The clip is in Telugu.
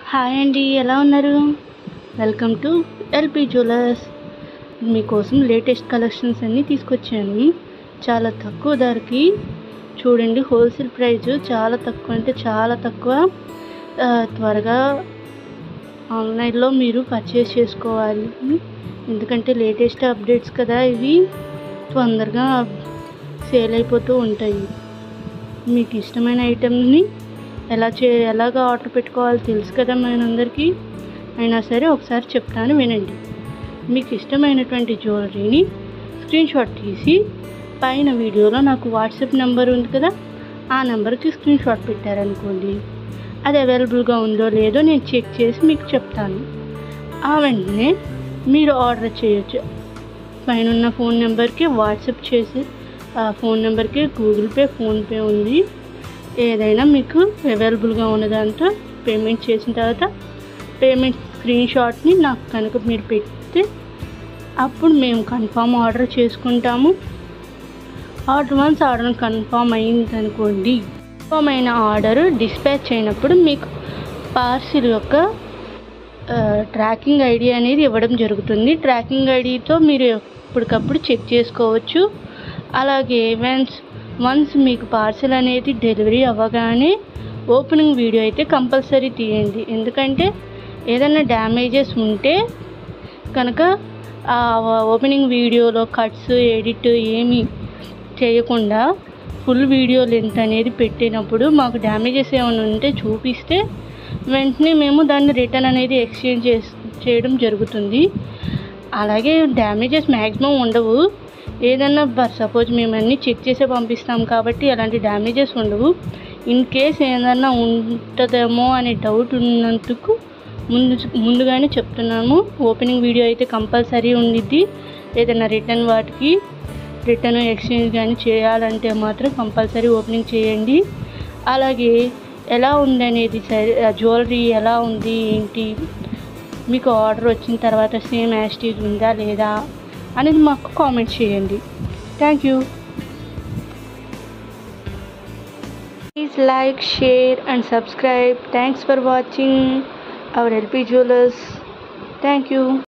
హాయ్ అండి, ఎలా ఉన్నారు? Welcome to LP Jewellers. మీకోసం లేటెస్ట్ కలెక్షన్స్ అన్నీ తీసుకొచ్చాను. చాలా తక్కువ ధరకి చూడండి. హోల్సేల్ ప్రైస్ చాలా తక్కువ, అంటే చాలా తక్కువ. త్వరగా ఆన్లైన్లో మీరు పర్చేస్ చేసుకోవాలి, ఎందుకంటే లేటెస్ట్ అప్డేట్స్ కదా, ఇవి తొందరగా సేల్ అయిపోతూ ఉంటాయి. మీకు ఇష్టమైన ఐటెంని ఎలాగ ఆర్డర్ పెట్టుకోవాలో తెలుసు కదా మనందరికీ. అయినా సరే ఒకసారి చెప్తాను, వినండి. మీకు ఇష్టమైనటువంటి జ్యువెలరీని స్క్రీన్ షాట్ తీసి పైన వీడియోలో నాకు వాట్సాప్ నెంబర్ ఉంది కదా, ఆ నెంబర్కి స్క్రీన్ షాట్ పెట్టారనుకోండి, అది అవైలబుల్గా ఉందో లేదో నేను చెక్ చేసి మీకు చెప్తాను. ఆ వెంటనే మీరు ఆర్డర్ చేయొచ్చు. పైన ఉన్న ఫోన్ నెంబర్కి వాట్సాప్ చేసి, ఆ ఫోన్ నెంబర్కి గూగుల్ పే, ఫోన్పే ఉంది. ఏదైనా మీకు అవైలబుల్గా ఉన్నదాంతో పేమెంట్ చేసిన తర్వాత పేమెంట్ స్క్రీన్ షాట్ని నాకు కనుక మీరు పెడితే అప్పుడు మేము కన్ఫామ్ ఆర్డర్ చేసుకుంటాము. వన్స్ ఆర్డర్ కన్ఫామ్ అయిందనుకోండి, కన్ఫామ్ అయిన ఆర్డర్ డిస్పాచ్ అయినప్పుడు మీకు పార్సిల్ యొక్క ట్రాకింగ్ ఐడి అనేది ఇవ్వడం జరుగుతుంది. ట్రాకింగ్ ఐడితో మీరు ఎప్పటికప్పుడు చెక్ చేసుకోవచ్చు. అలాగే వన్స్ మీకు పార్సిల్ అనేది డెలివరీ అవ్వగానే ఓపెనింగ్ వీడియో అయితే కంపల్సరీ తీయండి. ఎందుకంటే ఏదైనా డ్యామేజెస్ ఉంటే కనుక ఆ ఓపెనింగ్ వీడియోలో కట్స్, ఎడిట్ ఏమీ చేయకుండా ఫుల్ వీడియో లెంత్ అనేది పెట్టినప్పుడు మాకు డ్యామేజెస్ ఏమైనా ఉంటే చూపిస్తే వెంటనే మేము దాన్ని రిటర్న్ అనేది ఎక్స్చేంజ్ చేయడం జరుగుతుంది. అలాగే డ్యామేజెస్ మ్యాక్సిమం ఉండవు. ఏదన్నా సపోజ్ మేము అన్నీ చెక్ చేసే పంపిస్తాం కాబట్టి అలాంటి డ్యామేజెస్ ఉండవు. ఇన్ కేస్ ఏదన్నా ఉంటుందేమో అనే డౌట్ ఉన్నందుకు ముందుగానే చెప్తున్నాము. ఓపెనింగ్ వీడియో అయితే కంపల్సరీ ఉండిద్ది. ఏదైనా రిటర్న్ ఎక్స్చేంజ్ కానీ చేయాలంటే మాత్రం కంపల్సరీ ఓపెనింగ్ చేయండి. అలాగే ఎలా ఉందనేది, జ్యువెలరీ ఎలా ఉంది ఏంటి, మీకు ఆర్డర్ వచ్చిన తర్వాత సేమ్ యాస్టీజ్ ఉందా లేదా అనేది మాకు కామెంట్ చేయండి. Thank you. Please like, share and subscribe. Thanks for watching our LP Jewellers. Thank you.